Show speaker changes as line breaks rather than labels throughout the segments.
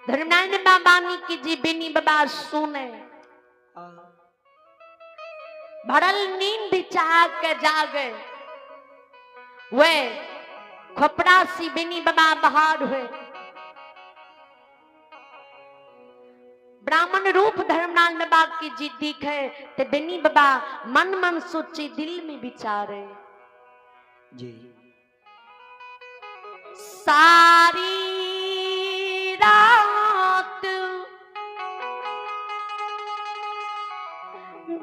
धर्मनारायण बाबानी की जी बिनी बाबा सुने भरल नींद चाह के जागे वे खोपड़ा सी बिनी बाबा बहार हुए ब्राह्मण रूप धर्मनारायण बाबा की जी दिखे ते बिनी बाबा मन मन सोचे दिल में विचारे
जी
सारी रात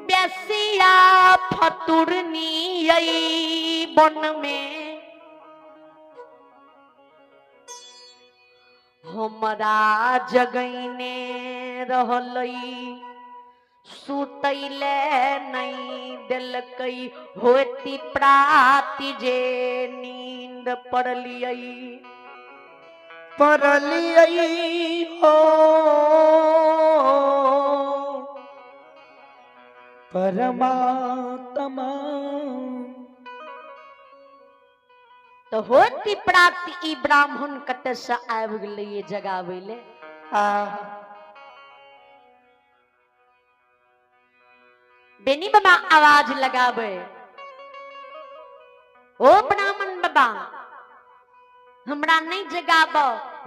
बेसिया फतुरनी आई बन में हमरा जगैने रहलई सुतैले नहीं दिलकई होती प्राति जे नींद पड़लियई
हो परमात्मा
तो होती प्राति ई ब्राह्मण कत से आबि गेलै जगावे ले बेनी बाबा आवाज लगावे ओ ब्राह्मण बाबा हमरा नहीं जगाब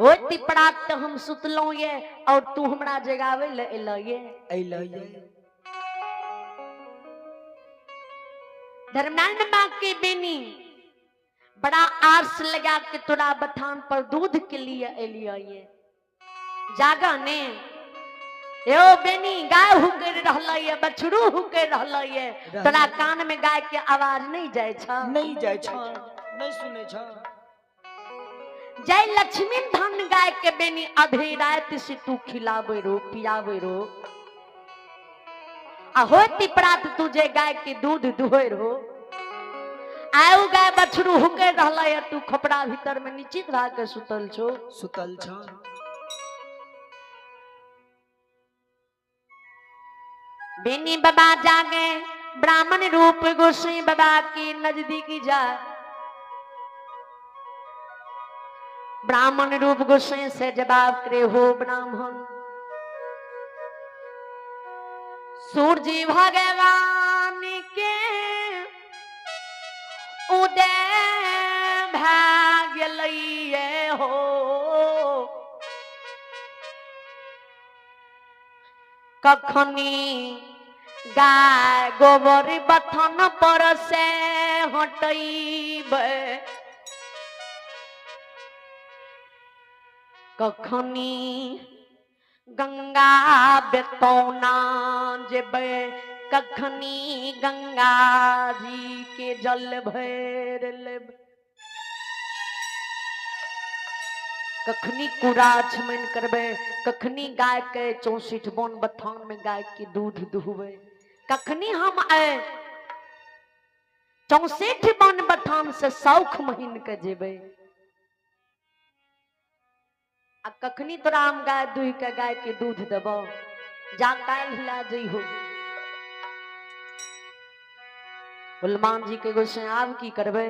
होती प्रात हम सुतलो ये और तू हमरा जगावे ले एलो ये धर्मनारायण बाबा के बेनी बड़ा आस लगा के तोरा बथान पर दूध के लिए एलियो ये जागा ने यो बेनी गाय हुकर रहल ये बछरू हुकर रहल ये तोरा कान में गाय के आवाज नहीं जाय छ
नहीं सुने छ
जय लक्ष्मी धन गाय के बेनी आधी रात से तू खिलावे रो पियावे रो आ होती प्रात तुझे गाय के दूध दुहे रो आउ गाय बछरू हुके रहला या तू खपड़ा भीतर में निश्चित भाग के सुतल छो बेनी बाबा जागे ब्राह्मण रूप गोसाई बाबा की नजदीकी जा ब्राह्मण रूप गोसाई से जवाब करे हो ब्राह्मण सूर्य भगवान के उदय भाग्य हो कखनी गाय गोबर बथन पर से हटैबे कखनी गंगा बेतौना जेबे कखनी गंगा जी के जल भर लेब कखनी कूड़ा छमन करबे कखनी गाय के 64 बोन बथान में गाय के दूध दुहबे कखनी हम आए 64 बोन बथान से सौख महीन के जेबे आ कखनी तोरा हम गाय दुह के गाय के दूध देबो जा काल हिला जइहो हनुमान जी के गोसाई आब की करबे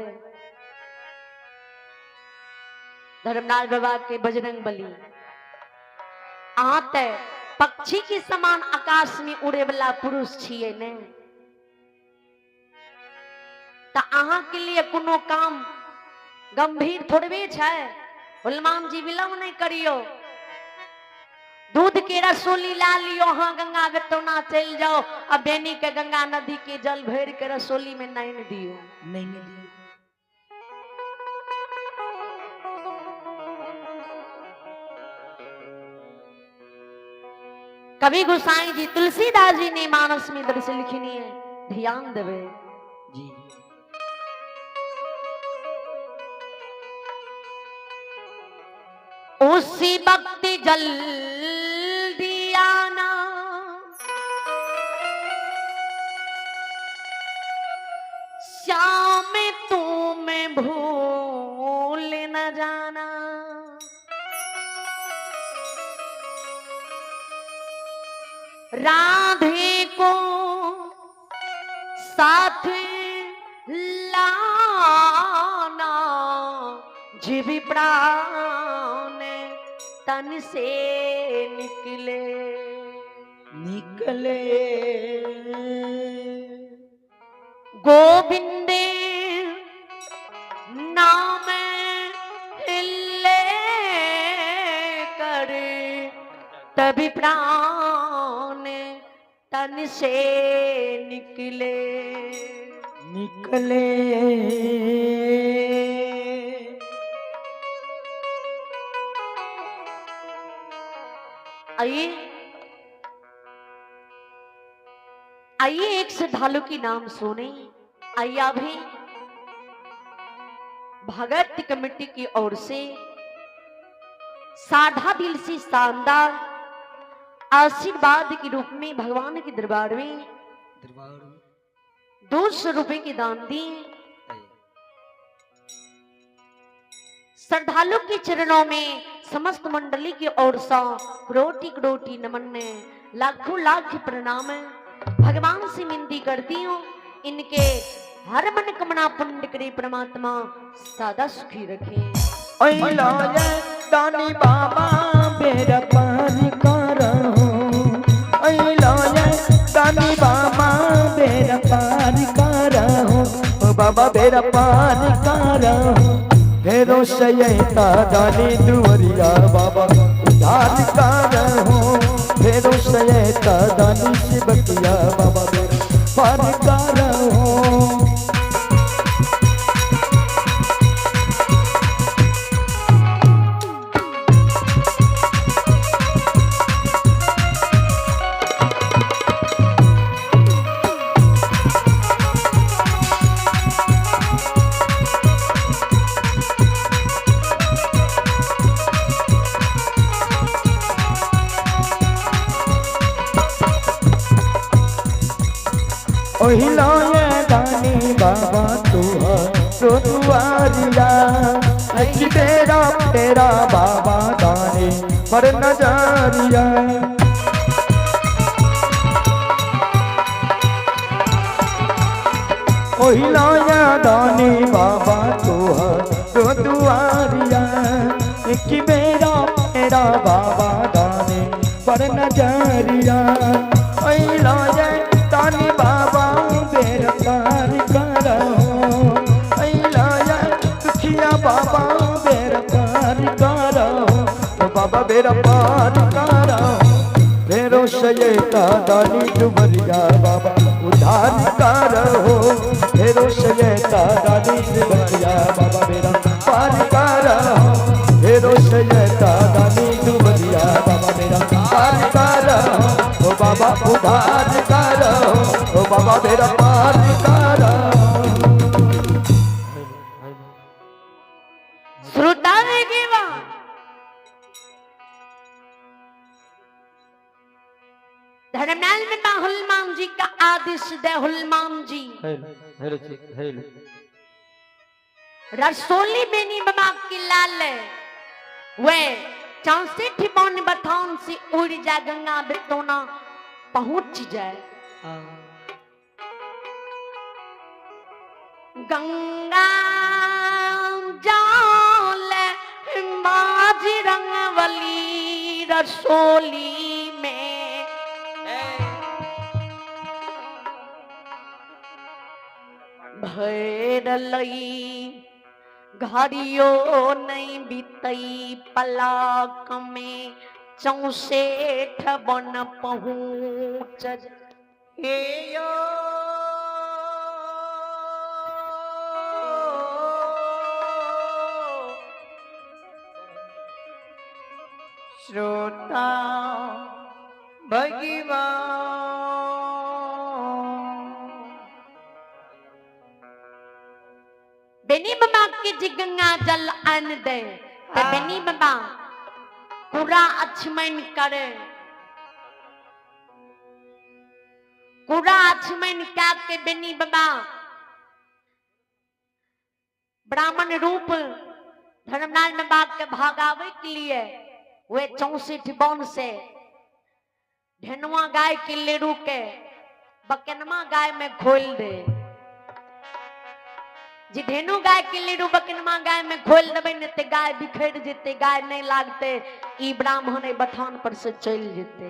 धर्मनारायण बाबा के बजरंग बली अहाँ ते पक्षी के समान आकाश में उड़े वाला पुरुष छिए ने त अहाँ के लिए कोनो काम गंभीर थोड़बे छै हनुमान जी विलम्ब नहीं करियो दूध के रसोली ला लियो हाँ गंगा बेतौना चल जाओ अब बेनी के गंगा नदी के जल भर के रसोली में नहीं दियो कवि गोसाई जी तुलसीदास जी ने मानस में दरअसल लिखनी है ध्यान देवे
जी
उसी वक्त जल दियाना श्याम तुम भूल न जाना राधे को साथ लाना जीवी प्राण तन तन से निकले।
निकले
गोविंद नाम ले कर तभी प्राण तन से निकले।
निकले
आइए आइए एक श्रद्धालु की नाम सुने। आइए अभी भगत कमेटी की ओर से साधा दिल से शानदार आशीर्वाद के रूप में भगवान के दरबार में
दरबार
200 रुपए की दान दी। श्रद्धालु के चरणों में समस्त मंडली की ओर से करोटी करोटी नमन है, लाखों लाख प्रणाम है। भगवान से विनती करती हूँ इनके हर मन कमना पूर्ण करे परमात्मा सदा सुखी रखे।
दानी बाबा बेरा पार करो। दानी बाबा बेरा पार करो। ओ बाबा बेरा पार करो। फेरो सयता दानी दुवरिया बाबा उधार करो। फेरो सयता दानी शिवकिया बाबा बेरा पार करो। ओहिलाए दानी बाबा तो दुआरिया तेरा तेरा बाबा दानी पर नजरिया। ओहिलाए दानी बाबा तो दुआरिया मेरा तेरा बाबा दानी पर नजरिया। ओहिलाए दानी बाबा बेरा पार करो। दुखिया बाबा बेरा पार करो। बाबा बेरा पार करो। फेरो सयता दानी डुमरिया बाबा उधार करो। फेरो सयता दानी डुमरिया बाबा बेरा पार करो। फेरो सयता दानी डुमरिया बाबा बेरा पार करो। ओ बाबा उधार करो। ओ बाबा बेरा पार करो।
श्रोता देखेगा धर्मनाल में हनुमान जी का आदेश दे। हनुमान जी रसोली बेनी बाबा की लाल वे 64 बन बथान से उड़ जा गंगा बेतोना पहुंच जाए। गंगा जाल बाजी रंगवली रसोली में भैर लई घरियो नहीं बीतई पलाक में 64 बन पहुंच हे यो।
श्रोता भगवान
बेनी बाबा के जी गंगा जल अन दे ते बेनी बाबा पूरा अचमन करे। पूरा अचमन क्या के बेनी बाबा ब्राह्मण रूप धर्मनाल बाबा के भागावे के लिए वे 64 बन से ढेनुआ गाय के ले रुके बकनमा गाय में खोल दे। जे धेनु गाय के लेरू बकनमा गाय में खोल देबै ने ते गाय बिखर जेते, गाय नहीं लागते, ई ब्राह्मण बथान पर से चल जेते।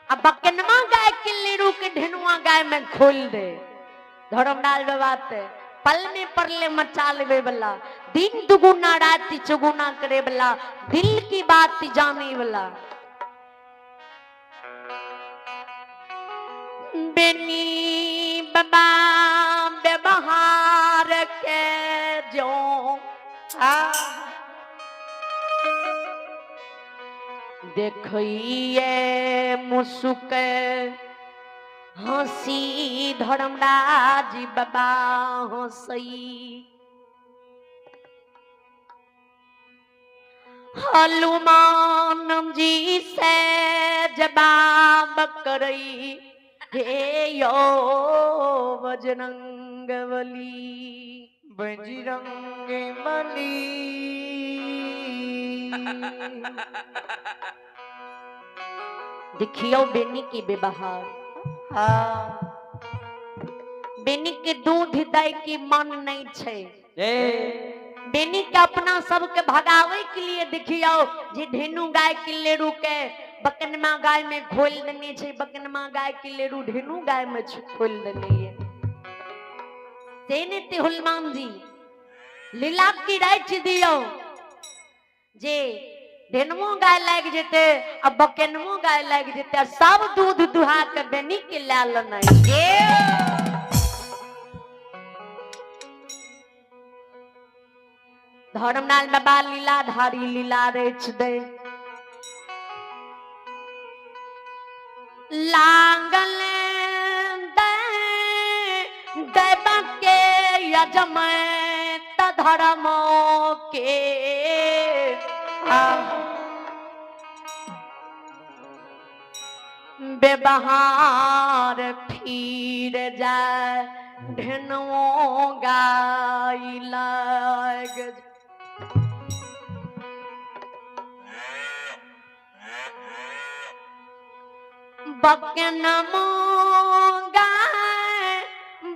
अब बकनमा गाय के लेरू के धेनुआ गाय में खोल दे, धर्मलाल बाबा ते पल में परले मचा लेवे वाला, दिन दुगुना रात चौगुना करे वाला, दिल की बात जाने वाला। बेनी बाबा व्यवहार के जो देखिए मुसुक हंसी धर्मराज बाबा हंसई। हनुमान जी से जवाब करई, हे यो बजरंग बली,
बजरंग बली।
देखियो बेनी की व्यवहार, बेनी के दूध दे की मन नहीं छे, बेनी के अपना सबके भगावे के लिए देखियो जे धेनु गाय के लेरू के बकनमा गाय में खोल देने छे, बकनमा गाय के लेरू धेनु गाय में खोल देने है। तेने ते हनुमान जी लीला की राइट दियो जे धेनुओ गाय लाग जेते, अब बकनमो गाय लाग जेते, सब दूध दुहा के बेनी के लाल नहीं। धर्मलाल बाबा लीलाधारी लीला रेच दे, लागल देव के यजमत धर्म के व्यवहार फिर जाए, धेनुओ गाय लाग। बकनमो गाय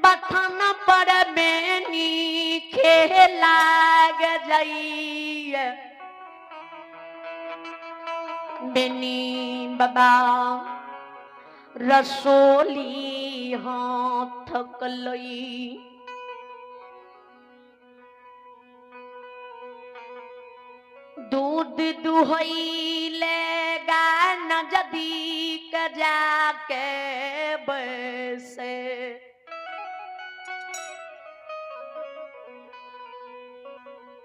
बथन पर बेनी खेलाग जाइए। बेनी बाबा रसोली हाथ कलई, दूध दुहैले गाय नजदीक जाके बैसे,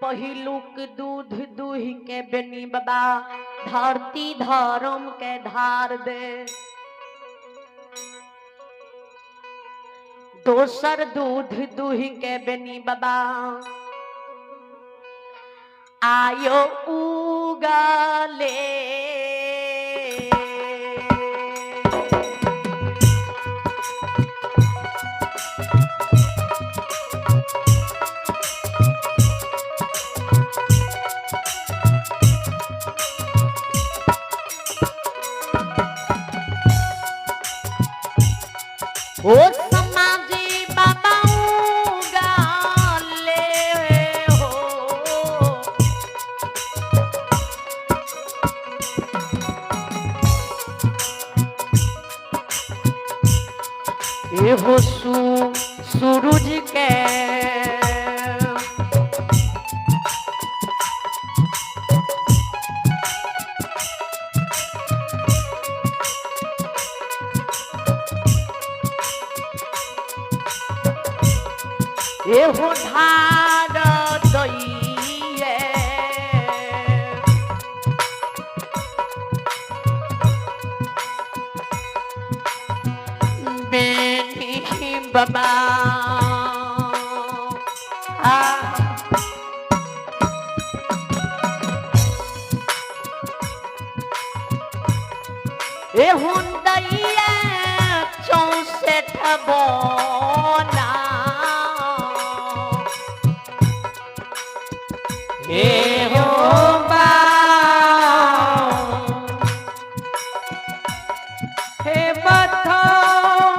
पहिलुक दूध दूहि के बेनी बाबा धरती धर्म के धार दे, दोसर दूध दूहि के बेनी बाबा आयो उगले। ओ समाजी बाबा उगले हो, एहो सूरज के एहो धार दइए, बेनी बाबा एहो दइए 64 बोना, हे हो बा हे बथान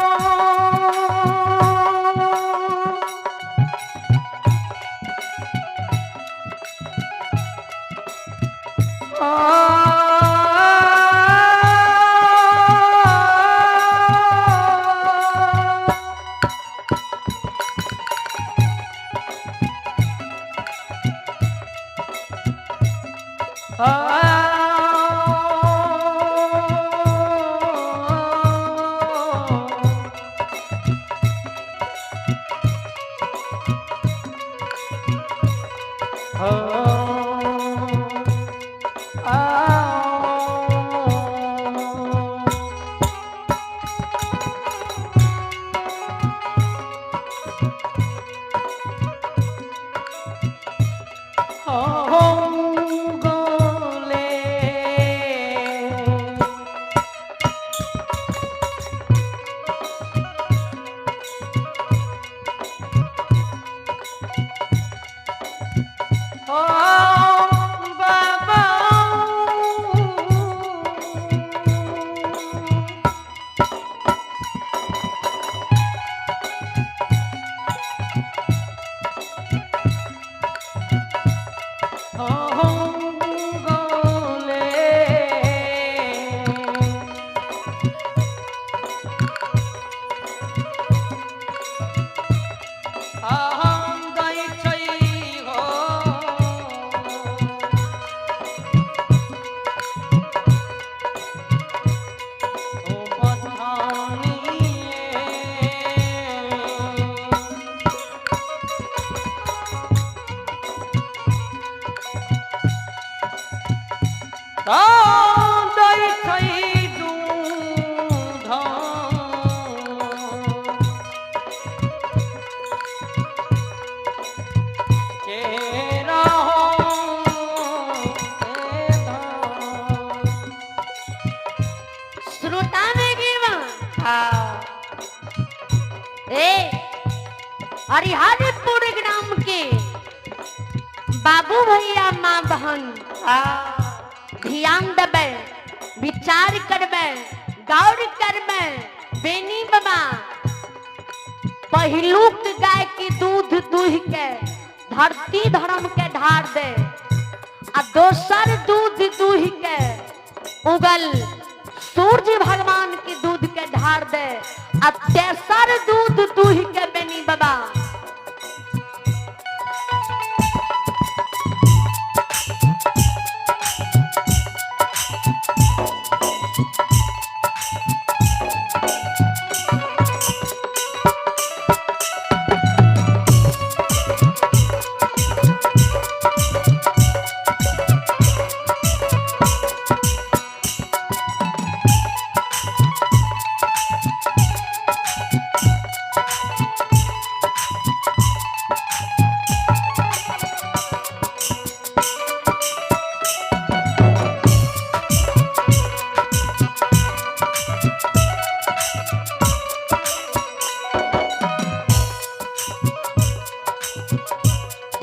हरिहरपुर ग्राम के बाबू भैया माँ बहन ध्यान देवे, विचार करबे, गौर करबे। बेनी बाबा पहिलुक गाय के दूध दूह के धरती धर्म के ढार दे, आ दोसर दूध दूह के उगल सूर्य भगवान के दूध के ढार दे, आ तेसर दूध दूह के बेनी बाबा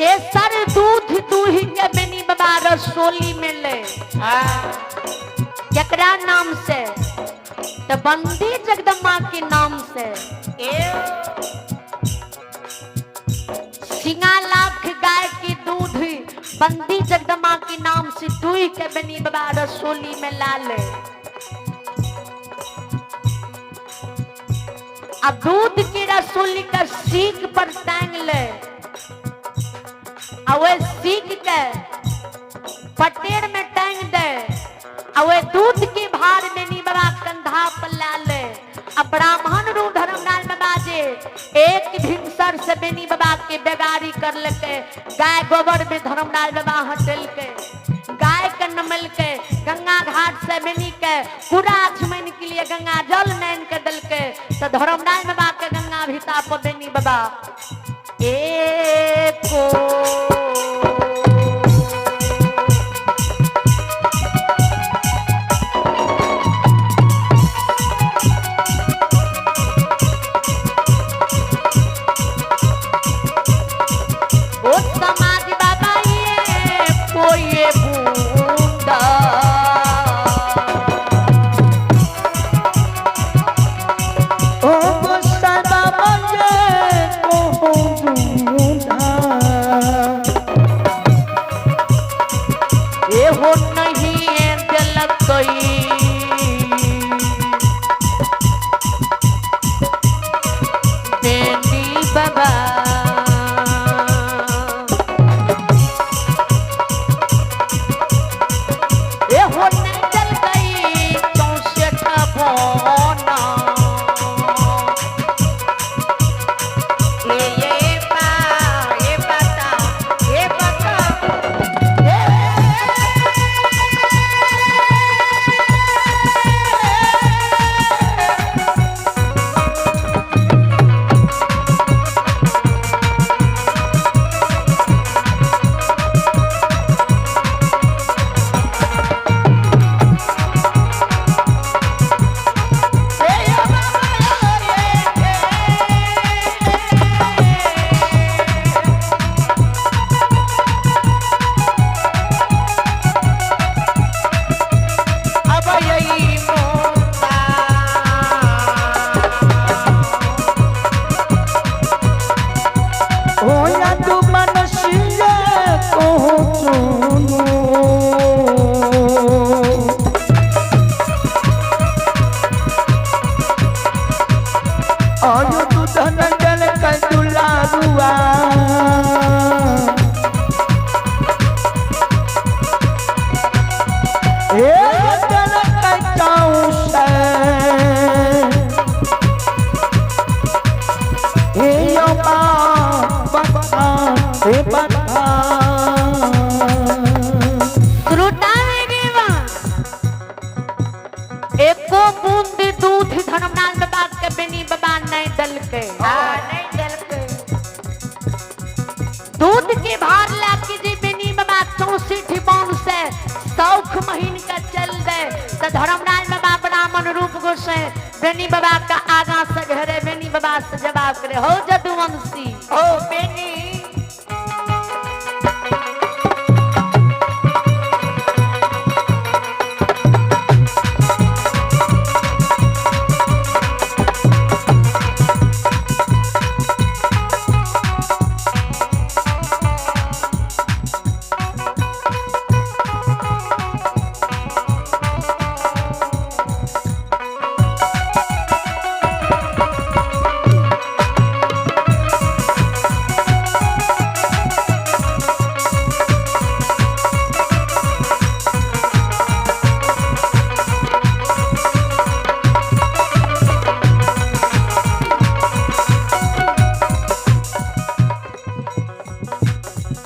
तेसर दूध दूह के बेनी बाबा रसोली में ले केकरा नाम से? तो बंदी जगदम्बा के नाम से। सिंगा लाख गाय के दूध बंदी जगदम्बा के नाम से दूह के बेनी बाबा रसोली में ला ले। अब दूध की रसोली का सीख पर टांग ले, अवे सीख के पटेर में टांग दे, अवे दूध की भार में नी बड़ा कंधा पर ला ले। अब ब्राह्मण रू धर्मलाल बाबा जे एक भिनसर से बेनी बाबा के बेगारी कर लेके गाय गोबर में धर्मलाल बाबा हटल के गाय के नमल के गंगा घाट से बेनी के पूरा आचमन के लिए गंगा जल नैन के दल के तो धर्मलाल बाबा के गंगा भीता पर बेनी बाबा एको हो नहीं गई बेनी बाबा ए हो नहीं जल गई 64 बोना ये बता
होया तू मनसिया को चुनो आयो तू धनंजल का दुलारुआ ए जल का चाऊ से ए यो
एको बूंद दूध धर्मनाथ बाबा के बेनी बाबा नहीं दल के दूध के भार लाके जी बेनी बाबा 64 बौन से सौख महीन का चल दे तो धर्मनाथ बाबा ब्राह्मण रूप गोसे बेनी बाबा का आगा से घरे बेनी बाबा से जवाब करे हो जदुवंशी
ओ बेनी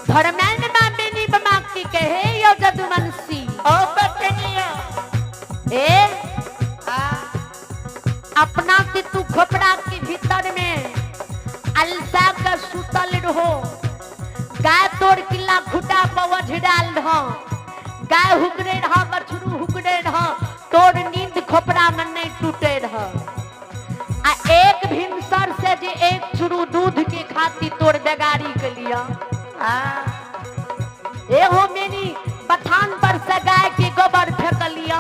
धर्मनाथ बाबा बेनी बाबा की कहे यो जदुवंशी
ओ बटनिया
ए अपना के तू खोपड़ा के भीतर में अलसा का सुतल रहो गाय तोड़ किला खुटा पवझ डाल रहा गाय हुकरे रहा बछरू हुकरे रहा तोड़ नींद खोपड़ा में नहीं टूटे रहा आ एक भिनसर से जे एक चुरू दूध के खाती तोड़ बेगारी के लिया ए हो मेरी बथान पर से गाय के गोबर फेंक लिया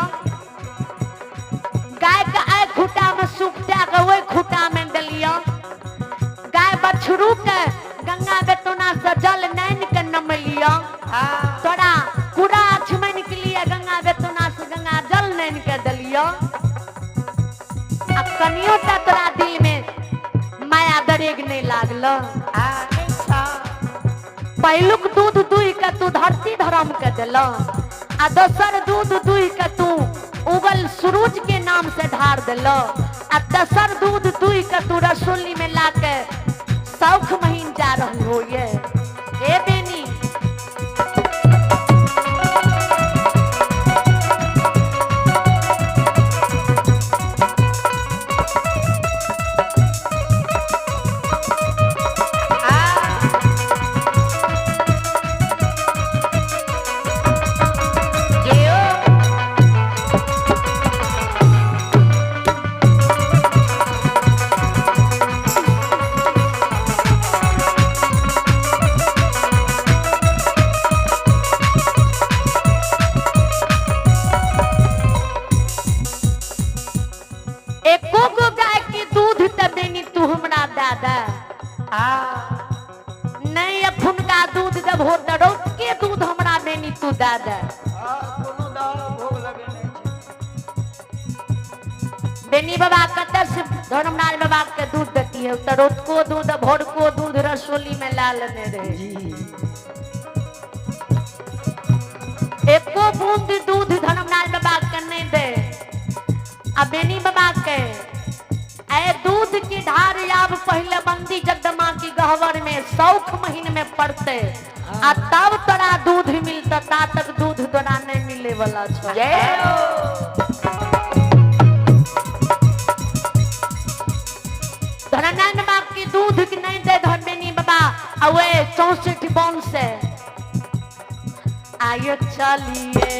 गाय का एक खूटा में सूखता के वही खूटा में दलिया गाय बछरू के गंगा बेतुना से जल नैन के नम लिया तोरा कूड़ा छमन के लिए गंगा बेतुना से गंगा जल नैन के दलिया अब कनियो ता तोरा दिल में माया दरेग नहीं लागल पहलुक दूध दुई के तू धरती धर्म के दिल आ दोसर दूध दुई के तू उगल सूरज के नाम से ढार दिल आ तेसर दूध दुई के तू रसोली में लाके सौख महीन जा रही हो ये ए बेनी नहीं अखुन का दूध जब हो के दूध हमरा बेनी तू दादा धर्मनाथ बाबा के दूध देती है तो रोज को दूध भोर को दूध रसोली में ला लेने रहे
जी
एको बूंद दूध धर्मनाथ बाबा के नहीं दे अब बेनी बाबा के ऐ दूध की धार अब पहले बंदी जगदमा की गहवर में सौख महीने में पड़ते आ तब तोरा दूध मिलता ता तक दूध तोरा नहीं मिले वाला छो धर्मनाथ बाबा की दूध की नहीं दे धर्मेनी बाबा अवे 64 बन से आयो चलिए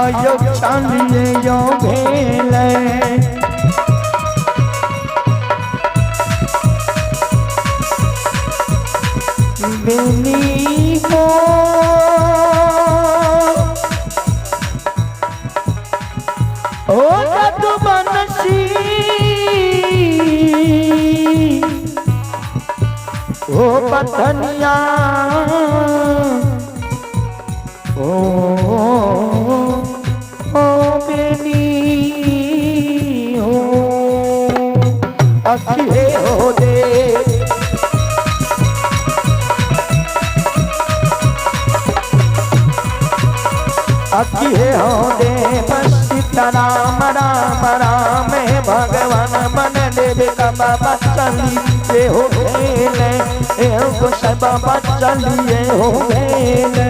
आयो चालिए यो भेले बेनी हो ओ जदु बनसी ओ पतनिया अखिए हो दे अखिए हो दे बस सीताराम राम राम भगवान मन देव का बाबा चलिए हो गेले एगो सब बाबा चलिए हो गेले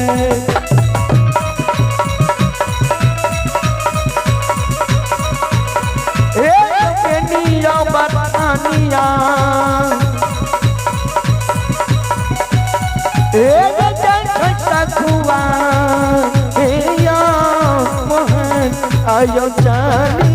बरतानिया आयो चाली